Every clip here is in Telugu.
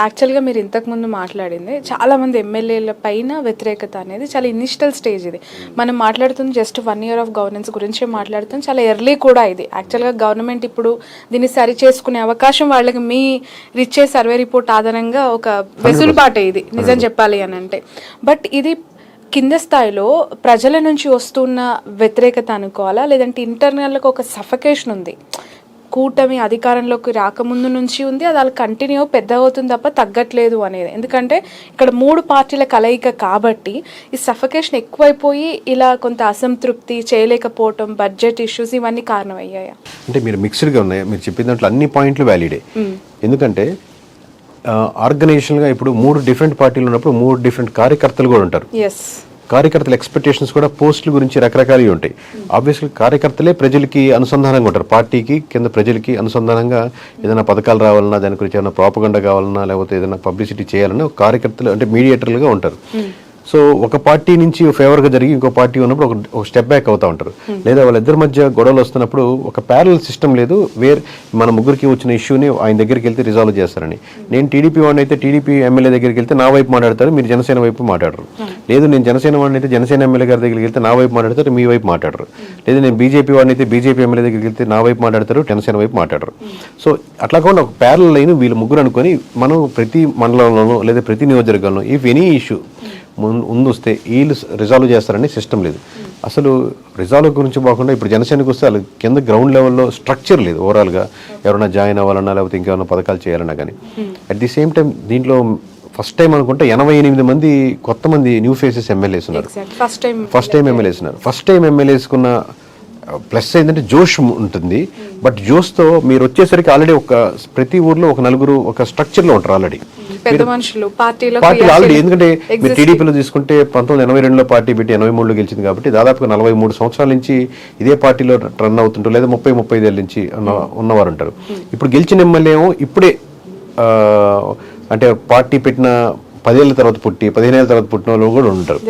యాక్చువల్గా మీరు ఇంతకుముందు మాట్లాడింది చాలామంది ఎమ్మెల్యేల పైన వ్యతిరేకత అనేది చాలా ఇనిషియల్ స్టేజ్ ఇది. మనం మాట్లాడుతుంది జస్ట్ 1 year ఆఫ్ గవర్నెన్స్ గురించే మాట్లాడుతుంది. చాలా ఎర్లీ కూడా ఇది. యాక్చువల్గా గవర్నమెంట్ ఇప్పుడు దీన్ని సరి చేసుకునే అవకాశం వాళ్ళకి మీ రిచ్చే సర్వే రిపోర్ట్ ఆధారంగా ఒక వెసులుబాటే ఇది నిజం చెప్పాలి అని అంటే. బట్ ఇది కింద స్థాయిలో ప్రజల నుంచి వస్తున్న వ్యతిరేకత అనుకోవాలా, లేదంటే ఇంటర్నల్గా ఒక సఫకేషన్ ఉంది. కూటమి అధికారంలోకి రాకముందు నుంచి ఉంది, అది అలా కంటిన్యూ పెద్ద అవుతుంది తప్ప తగ్గట్లేదు అనేది. ఎందుకంటే ఇక్కడ 3 పార్టీల కలయిక కాబట్టి ఈ సఫకేషన్ ఎక్కువైపోయి ఇలా కొంత అసంతృప్తి చేయలేకపోవటం, బడ్జెట్ ఇష్యూస్ ఇవన్నీ కారణమయ్యాయా? అంటే మీరు మిక్స్డ్గా ఉన్నాయి. మీరు చెప్పిన దాంట్లో అన్ని పాయింట్లు వ్యాలిడే. ఎందుకంటే ఆర్గనైజేషన్గా ఇప్పుడు 3 డిఫరెంట్ పార్టీలు ఉన్నప్పుడు 3 డిఫరెంట్ కార్యకర్తలు కూడా ఉంటారు. కార్యకర్తల ఎక్స్పెక్టేషన్స్ కూడా పోస్టుల గురించి రకరకాలు ఉంటాయి. ఆబ్వియస్లీ కార్యకర్తలే ప్రజలకి అనుసంధానంగా ఉంటారు. పార్టీకి కింద ప్రజలకి అనుసంధానంగా ఏదైనా పథకాలు రావాలన్నా, దాని గురించి ఏదైనా ప్రాపగండా కావాలన్నా, లేకపోతే ఏదైనా పబ్లిసిటీ చేయాలన్నా కార్యకర్తలు అంటే మీడియేటర్లుగా ఉంటారు. సో ఒక పార్టీ నుంచి ఫేవర్గా జరిగి ఇంకో పార్టీ ఉన్నప్పుడు ఒక స్టెప్ బ్యాక్ అవుతూ ఉంటారు. లేదా వాళ్ళిద్దరి మధ్య గొడవలు వస్తున్నప్పుడు ఒక ప్యారల్ సిస్టమ్ లేదు, మన ముగ్గురికి వచ్చిన ఇష్యూని ఆయన దగ్గరికి వెళ్తే రిజాల్వ్ చేస్తారని. నేను టీడీపీ వాడిని అయితే టీడీపీ ఎమ్మెల్యే దగ్గరికి వెళ్తే నా వైపు మాట్లాడతారు, మీరు జనసేన వైపు మాట్లాడరు. లేదు నేను జనసేన వాడిని అయితే జనసేన ఎమ్మెల్యే గారి దగ్గరికి వెళ్తే నా వైపు మాట్లాడతారు, మీ వైపు మాట్లాడరు. లేదా నేను బీజేపీ వాడిని అయితే బీజేపీ ఎమ్మెల్యే దగ్గరికి వెళ్తే నా వైపు మాట్లాడతారు, జనసేన వైపు మాట్లాడరు. సో అట్లా కూడా ఒక ప్యారల్ లైన్ వీళ్ళు ముగ్గురు అనుకొని మనం ప్రతి మండలంలోనూ లేదా ప్రతి నియోజకవర్గంలో ఇఫ్ ఎనీ ఇష్యూ ముందు వస్తే వీళ్ళు రిజాల్వ్ చేస్తారని సిస్టమ్ లేదు. అసలు రిజాల్వ్ గురించి పోకుండా ఇప్పుడు జనసేనకు వస్తే వాళ్ళు కింద గ్రౌండ్ లెవెల్లో స్ట్రక్చర్ లేదు. ఓవరాల్గా ఎవరైనా జాయిన్ అవ్వాలన్నా లేకపోతే ఇంకేమైనా పథకాలు చేయాలన్నా కానీ. అట్ ది సేమ్ టైం దీంట్లో ఫస్ట్ టైం అనుకుంటే 88 మంది కొత్త మంది న్యూ ఫేసెస్ ఎమ్మెల్యేస్ ఉన్నారు. ఫస్ట్ టైం ఎమ్మెల్యేస్ ఉన్నారు. ఫస్ట్ టైం ఎమ్మెల్యేస్కున్న ప్లస్ ఏంటంటే జోష్ ఉంటుంది. బట్ జోష్తో మీరు వచ్చేసరికి ఆల్రెడీ ప్రతి ఊర్లో ఒక 4 ఒక స్ట్రక్చర్లో ఉంటారు ఆల్రెడీ పార్టీ ఆల్రెడీ. ఎందుకంటే మీరు టీడీపీలో తీసుకుంటే 1982లో పార్టీ పెట్టి 83లో గెలిచింది కాబట్టి దాదాపుగా 43 సంవత్సరాల నుంచి ఇదే పార్టీలో రన్ అవుతుంటారు, లేదా 30-35 ఏళ్ళ నుంచి ఉన్నవారు ఉంటారు. ఇప్పుడు గెలిచిన ఎమ్మెల్యే ఇప్పుడే అంటే పార్టీ పెట్టిన 10 ఏళ్ళ తర్వాత పుట్టి 15 ఏళ్ళ తర్వాత పుట్టిన వాళ్ళు కూడా ఉంటారు.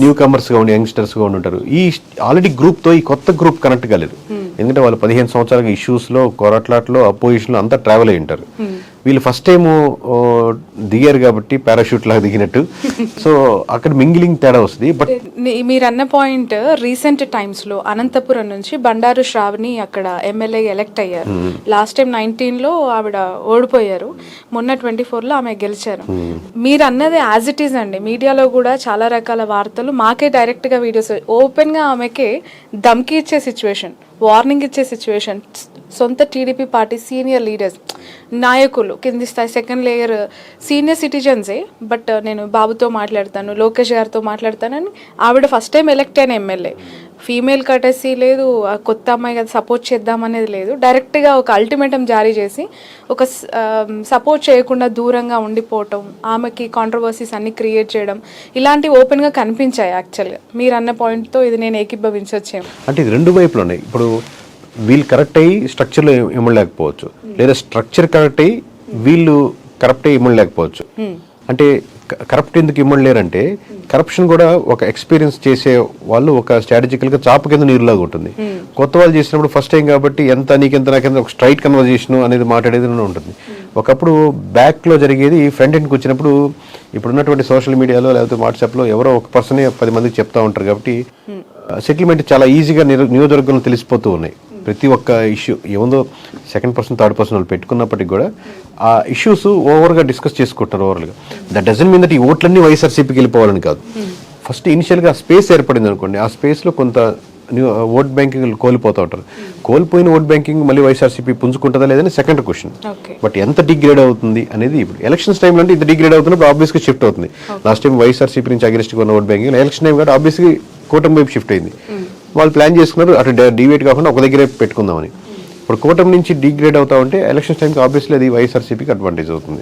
న్యూ కమర్స్గా ఉండి యంగ్స్టర్స్గా ఉంటారు. ఈ ఆల్రెడీ గ్రూప్తో ఈ కొత్త గ్రూప్ కనెక్ట్ కాలేదు. ఎందుకంటే వాళ్ళు 15 సంవత్సరాలుగా ఇష్యూస్లో, కొరట్లాట్లో, అపోజిషన్లో అంతా ట్రావెల్ అయ్యి ఉంటారు. వీళ్ళు ఫస్ట్ టైం దిగారు కాబట్టి పారాషూట్ లాగా దిగినట్టు. సో అక్కడ మింగిలింగ్ తేడా వస్తుంది. బట్ మీరు అన్న పాయింట్ రీసెంట్ టైమ్స్ లో అనంతపురం నుంచి బండారు శ్రావణి అక్కడ ఎమ్మెల్యే ఎలెక్ట్ అయ్యారు. లాస్ట్ టైం 19లో ఆవిడ ఓడిపోయారు, మొన్న 24లో ఆమె గెలిచారు. మీరు అన్నది యాజ్ ఇట్ ఈజ్ అండి. మీడియాలో కూడా చాలా రకాల వార్తలు, మాకే డైరెక్ట్ గా వీడియోస్, ఓపెన్ గా ఆమెకే ధమ్కి ఇచ్చే సిచ్యువేషన్, వార్నింగ్ ఇచ్చే సిచ్యువేషన్. సొంత టీడీపీ పార్టీ సీనియర్ లీడర్స్, నాయకులు, కింది స్థాయి సెకండ్ లేయర్ సీనియర్ సిటిజన్సే, బట్ నేను బాబుతో మాట్లాడతాను, లోకేష్ గారితో మాట్లాడతానని ఆవిడ ఫస్ట్ టైం ఎలెక్ట్ అయిన ఎమ్మెల్యే. ఫీమేల్ కటసీ లేదు, కొత్త అమ్మాయి కదా సపోర్ట్ చేద్దామనేది లేదు. డైరెక్ట్గా ఒక అల్టిమేటం జారీ చేసి ఒక సపోర్ట్ చేయకుండా దూరంగా ఉండిపోవటం, ఆమెకి కాంట్రవర్సీస్ అన్ని క్రియేట్ చేయడం, ఇలాంటివి ఓపెన్గా కనిపించాయి. యాక్చువల్గా మీరు అన్న పాయింట్తో ఇది నేను ఏకీభవించొచ్చేమో. అంటే ఇది 2 వైపులు ఉన్నాయి. ఇప్పుడు వీళ్ళు కరెక్ట్ అయ్యి స్ట్రక్చర్లో ఇమ్మలేకపోవచ్చు, లేదా స్ట్రక్చర్ కరెక్ట్ అయ్యి వీళ్ళు కరప్ట్ అయ్యి ఇమ్మలేకపోవచ్చు. అంటే కరప్ట్ ఎందుకు ఇమ్మలేరంటే కరప్షన్ కూడా ఒక ఎక్స్పీరియన్స్ చేసే వాళ్ళు ఒక స్ట్రాటజికల్గా చాప కింద నీరులాగా ఉంటుంది. కొత్త వాళ్ళు చేసినప్పుడు ఫస్ట్ టైం కాబట్టి ఎంత నీకెంత నాకెంత ఒక స్ట్రైట్ కన్వర్జేషన్ అనేది మాట్లాడేది ఉంటుంది. ఒకప్పుడు బ్యాక్లో జరిగేది ఫ్రంట్ ఎండ్కి వచ్చినప్పుడు ఇప్పుడున్నటువంటి సోషల్ మీడియాలో లేకపోతే వాట్సాప్లో ఎవరో ఒక పర్సనే 10 మందికి చెప్తా ఉంటారు కాబట్టి సెటిల్మెంట్ చాలా ఈజీగా నియోజకవర్గంలో తెలిసిపోతూ ఉన్నాయి. ప్రతి ఒక్క ఇష్యూ ఏముందో సెకండ్ పర్సన్ థర్డ్ పర్సన్ వాళ్ళు పెట్టుకున్నప్పటికీ కూడా ఆ ఇష్యూస్ ఓవర్గా డిస్కస్ చేసుకుంటారు. ఓవర్గా దట్ డజంట్ మీన్ దట్ ఈ ఓట్లన్నీ వైఎస్ఆర్సీపీకి వెళ్ళిపోవాలని కాదు. ఫస్ట్ ఇనిషియల్గా స్పేస్ ఏర్పడింది అనుకోండి, ఆ స్పేస్లో కొంత ఓట్ బ్యాంకింగ్ కోల్పోతూ ఉంటారు. కోల్పోయిన ఓట్ బ్యాంకింగ్ మళ్ళీ వైఎస్ఆర్సీపీ పుంజుకుంటుందా లేదని సెకండ్ క్వశ్చన్. బట్ ఎంత డిగ్రేడ్ అవుతుంది అనేది ఇప్పుడు ఎలక్షన్స్ టైంలో అంటే ఇంత డిగ్రేడ్ అవుతున్నప్పుడు ఆబ్వియస్గా షిఫ్ట్ అవుతుంది. లాస్ట్ టైం వైఎస్ఆర్సీపీ నుంచి అగెన్స్ట్గా ఉన్న ఓట్ బ్యాంకింగ్ ఎలక్షన్ టైం కాబట్టి ఆబ్వియస్గా కూటమి వైపు షిఫ్ట్ అయింది. వాళ్ళు ప్లాన్ చేసుకున్నారు అటు డివేట్ కాకుండా ఒక దగ్గరే పెట్టుకుందామని. ఇప్పుడు కూటమి నుంచి డిగ్రేడ్ అవుతా ఉంటే ఎలక్షన్స్ టైంకి ఆబ్వియస్లీ అది వైఎస్ఆర్సీపీకి అడ్వాంటేజ్ అవుతుంది.